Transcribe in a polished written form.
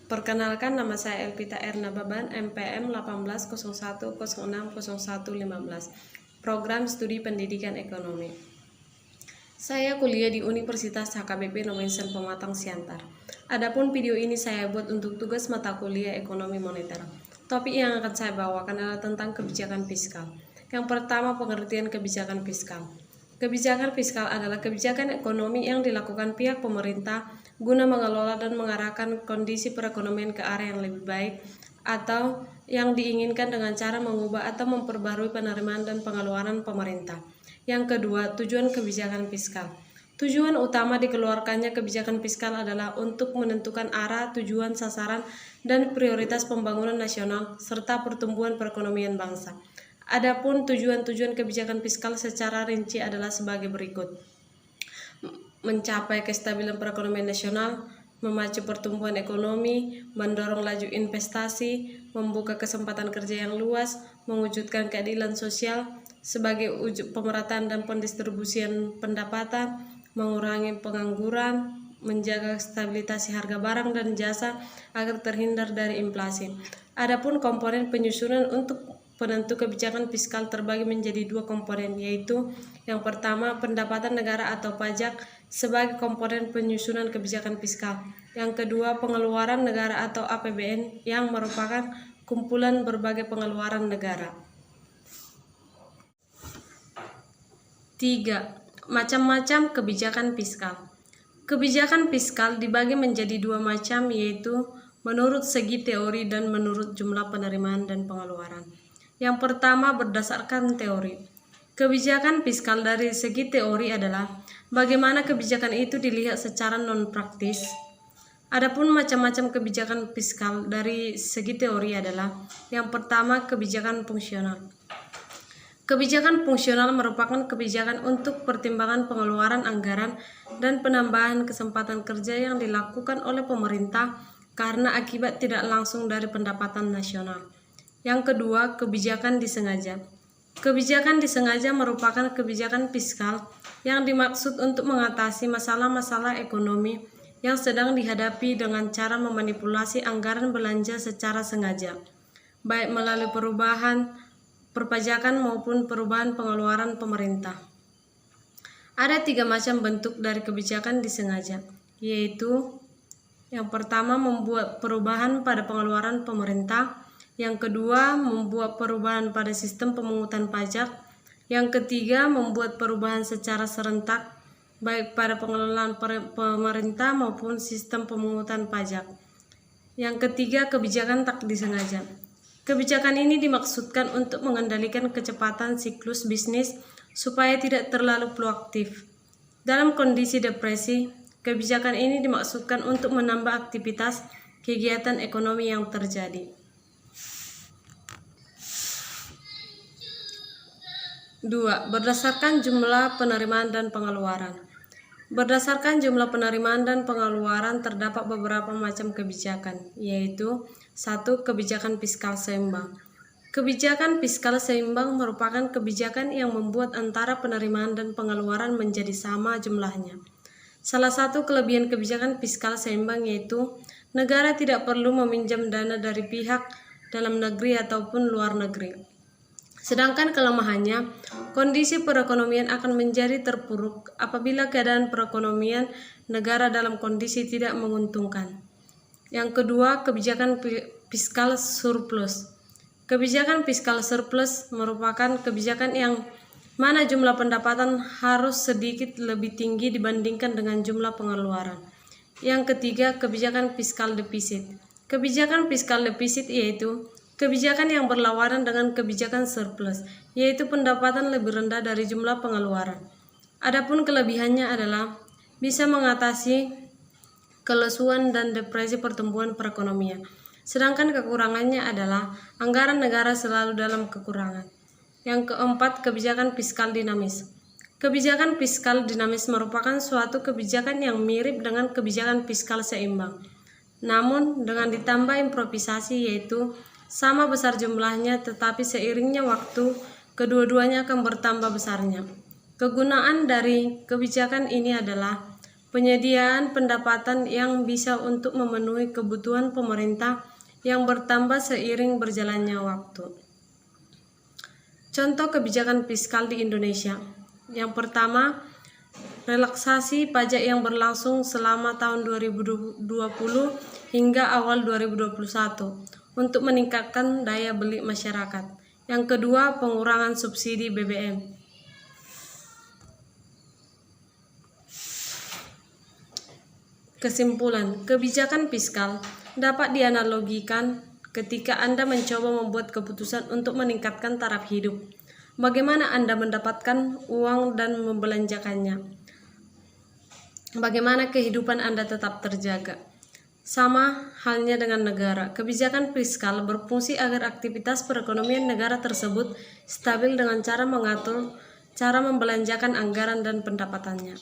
Perkenalkan, nama saya Elvita Erna Baban, MPM 1801060115, Program Studi Pendidikan Ekonomi. Saya kuliah di Universitas HKBP Nomensen Pematang Siantar. Adapun video ini saya buat untuk tugas mata kuliah Ekonomi Moneter. Topik yang akan saya bawakan adalah tentang kebijakan fiskal. Yang pertama, pengertian kebijakan fiskal. Kebijakan fiskal adalah kebijakan ekonomi yang dilakukan pihak pemerintah guna mengelola dan mengarahkan kondisi perekonomian ke arah yang lebih baik atau yang diinginkan dengan cara mengubah atau memperbarui penerimaan dan pengeluaran pemerintah. Yang kedua, tujuan kebijakan fiskal. Tujuan utama dikeluarkannya kebijakan fiskal adalah untuk menentukan arah, tujuan, sasaran, dan prioritas pembangunan nasional serta pertumbuhan perekonomian bangsa. Adapun tujuan-tujuan kebijakan fiskal secara rinci adalah sebagai berikut: mencapai kestabilan perekonomian nasional, memacu pertumbuhan ekonomi, mendorong laju investasi, membuka kesempatan kerja yang luas, mewujudkan keadilan sosial sebagai wujud pemerataan dan pendistribusian pendapatan, mengurangi pengangguran, menjaga stabilitas harga barang dan jasa agar terhindar dari inflasi. Adapun komponen penyusunan untuk penentu kebijakan fiskal terbagi menjadi dua komponen, yaitu yang pertama, pendapatan negara atau pajak sebagai komponen penyusunan kebijakan fiskal. Yang kedua, pengeluaran negara atau APBN yang merupakan kumpulan berbagai pengeluaran negara. 3. Macam-macam kebijakan fiskal. Kebijakan fiskal dibagi menjadi dua macam, yaitu menurut segi teori dan menurut jumlah penerimaan dan pengeluaran. Yang pertama, berdasarkan teori. Kebijakan fiskal dari segi teori adalah bagaimana kebijakan itu dilihat secara non-praktis. Adapun macam-macam kebijakan fiskal dari segi teori adalah yang pertama, kebijakan fungsional. Kebijakan fungsional merupakan kebijakan untuk pertimbangan pengeluaran anggaran dan penambahan kesempatan kerja yang dilakukan oleh pemerintah karena akibat tidak langsung dari pendapatan nasional. Yang kedua, kebijakan disengaja. Kebijakan disengaja merupakan kebijakan fiskal yang dimaksud untuk mengatasi masalah-masalah ekonomi yang sedang dihadapi dengan cara memanipulasi anggaran belanja secara sengaja, baik melalui perubahan perpajakan maupun perubahan pengeluaran pemerintah. Ada 3 macam bentuk dari kebijakan disengaja, yaitu yang pertama, membuat perubahan pada pengeluaran pemerintah. Yang kedua, membuat perubahan pada sistem pemungutan pajak. Yang ketiga, membuat perubahan secara serentak baik pada pengelolaan pemerintah maupun sistem pemungutan pajak. Yang ketiga, kebijakan tak disengaja. Kebijakan ini dimaksudkan untuk mengendalikan kecepatan siklus bisnis supaya tidak terlalu fluktuatif. Dalam kondisi depresi, kebijakan ini dimaksudkan untuk menambah aktivitas kegiatan ekonomi yang terjadi. 2. Berdasarkan jumlah penerimaan dan pengeluaran. Berdasarkan jumlah penerimaan dan pengeluaran terdapat beberapa macam kebijakan, yaitu 1. Kebijakan fiskal seimbang. Kebijakan fiskal seimbang merupakan kebijakan yang membuat antara penerimaan dan pengeluaran menjadi sama jumlahnya. Salah satu kelebihan kebijakan fiskal seimbang yaitu negara tidak perlu meminjam dana dari pihak dalam negeri ataupun luar negeri. Sedangkan kelemahannya, kondisi perekonomian akan menjadi terpuruk apabila keadaan perekonomian negara dalam kondisi tidak menguntungkan. Yang kedua, kebijakan fiskal surplus. Kebijakan fiskal surplus merupakan kebijakan yang mana jumlah pendapatan harus sedikit lebih tinggi dibandingkan dengan jumlah pengeluaran. Yang ketiga, kebijakan fiskal defisit. Kebijakan fiskal defisit yaitu kebijakan yang berlawanan dengan kebijakan surplus, yaitu pendapatan lebih rendah dari jumlah pengeluaran. Adapun kelebihannya adalah bisa mengatasi kelesuan dan depresi pertumbuhan perekonomian. Sedangkan kekurangannya adalah anggaran negara selalu dalam kekurangan. Yang keempat, kebijakan fiskal dinamis. Kebijakan fiskal dinamis merupakan suatu kebijakan yang mirip dengan kebijakan fiskal seimbang, namun dengan ditambah improvisasi, yaitu sama besar jumlahnya tetapi seiringnya waktu kedua-duanya akan bertambah besarnya. Kegunaan dari kebijakan ini adalah penyediaan pendapatan yang bisa untuk memenuhi kebutuhan pemerintah yang bertambah seiring berjalannya waktu. Contoh kebijakan fiskal di Indonesia. Yang pertama, relaksasi pajak yang berlangsung selama tahun 2020 hingga awal 2021 untuk meningkatkan daya beli masyarakat. Yang kedua, pengurangan subsidi BBM. Kesimpulan, kebijakan fiskal dapat dianalogikan ketika Anda mencoba membuat keputusan untuk meningkatkan taraf hidup. Bagaimana Anda mendapatkan uang dan membelanjakannya? Bagaimana kehidupan Anda tetap terjaga? Sama halnya dengan negara, kebijakan fiskal berfungsi agar aktivitas perekonomian negara tersebut stabil dengan cara mengatur cara membelanjakan anggaran dan pendapatannya.